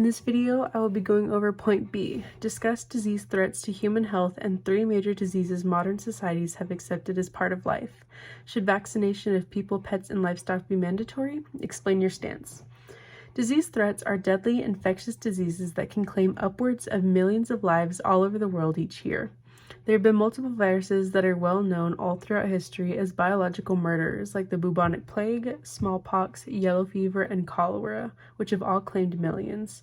In this video, I will be going over point B, discuss disease threats to human health and 3 major diseases modern societies have accepted as part of life. Should vaccination of people, pets, and livestock be mandatory? Explain your stance. Disease threats are deadly infectious diseases that can claim upwards of millions of lives all over the world each year. There have been multiple viruses that are well known all throughout history as biological murderers, like the bubonic plague, smallpox, yellow fever, and cholera, which have all claimed millions.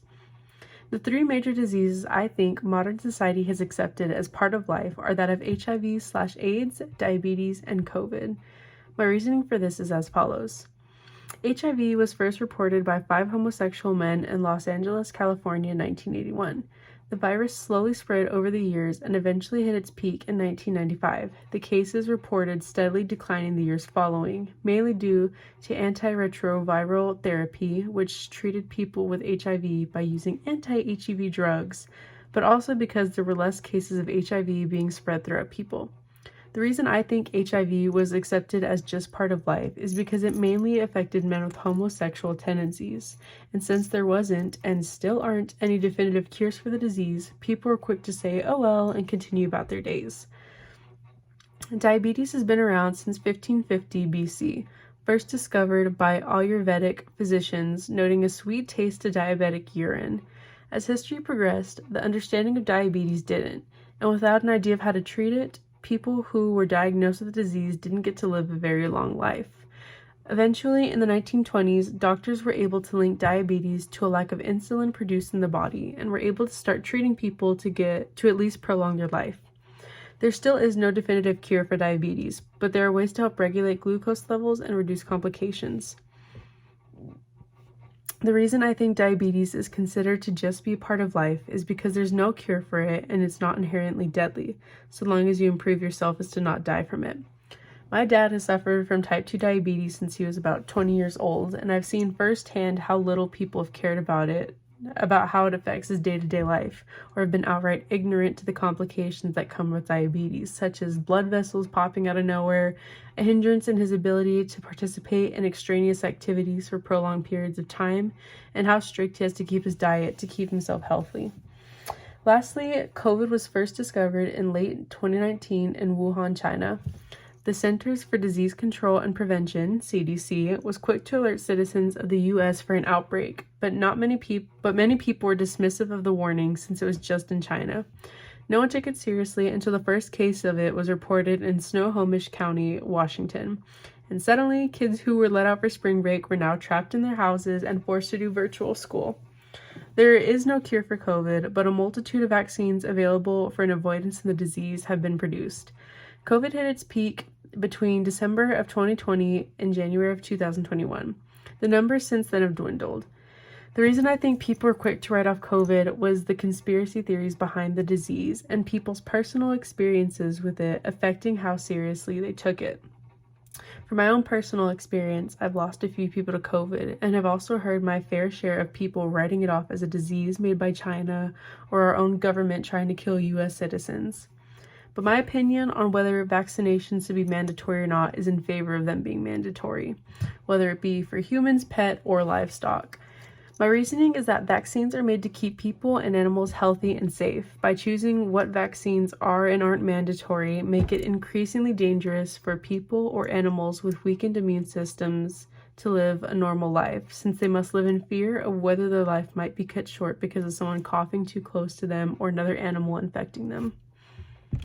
The 3 major diseases I think modern society has accepted as part of life are that of HIV/AIDS, diabetes, and COVID. My reasoning for this is as follows. HIV was first reported by 5 homosexual men in Los Angeles, California in 1981. The virus slowly spread over the years and eventually hit its peak in 1995. The cases reported steadily declining the years following, mainly due to antiretroviral therapy, which treated people with HIV by using anti-HEV drugs, but also because there were less cases of HIV being spread throughout people. The reason I think HIV was accepted as just part of life is because it mainly affected men with homosexual tendencies, and since there wasn't, and still aren't, any definitive cures for the disease, people were quick to say, oh well, and continue about their days. Diabetes has been around since 1550 BC, first discovered by Ayurvedic physicians noting a sweet taste to diabetic urine. As history progressed, the understanding of diabetes didn't, and without an idea of how to treat it, people who were diagnosed with the disease didn't get to live a very long life. Eventually, in the 1920s, doctors were able to link diabetes to a lack of insulin produced in the body and were able to start treating people to at least prolong their life. There still is no definitive cure for diabetes, but there are ways to help regulate glucose levels and reduce complications. The reason I think diabetes is considered to just be part of life is because there's no cure for it and it's not inherently deadly, so long as you improve yourself as to not die from it. My dad has suffered from type 2 diabetes since he was about 20 years old, and I've seen firsthand how little people have cared about how it affects his day-to-day life, or have been outright ignorant to the complications that come with diabetes, such as blood vessels popping out of nowhere, a hindrance in his ability to participate in extraneous activities for prolonged periods of time, and how strict he has to keep his diet to keep himself healthy. Lastly, COVID was first discovered in late 2019 in Wuhan, China. The Centers for Disease Control and Prevention, CDC, was quick to alert citizens of the U.S. for an outbreak, but many people were dismissive of the warning since it was just in China. No one took it seriously until the first case of it was reported in Snohomish County, Washington. And suddenly, kids who were let out for spring break were now trapped in their houses and forced to do virtual school. There is no cure for COVID, but a multitude of vaccines available for an avoidance of the disease have been produced. COVID hit its peak between December of 2020 and January of 2021. The numbers since then have dwindled. The reason I think people were quick to write off COVID was the conspiracy theories behind the disease and people's personal experiences with it affecting how seriously they took it. From my own personal experience, I've lost a few people to COVID and have also heard my fair share of people writing it off as a disease made by China or our own government trying to kill U.S. citizens. But my opinion on whether vaccinations should be mandatory or not is in favor of them being mandatory, whether it be for humans, pet, or livestock. My reasoning is that vaccines are made to keep people and animals healthy and safe. By choosing what vaccines are and aren't mandatory, make it increasingly dangerous for people or animals with weakened immune systems to live a normal life, since they must live in fear of whether their life might be cut short because of someone coughing too close to them or another animal infecting them.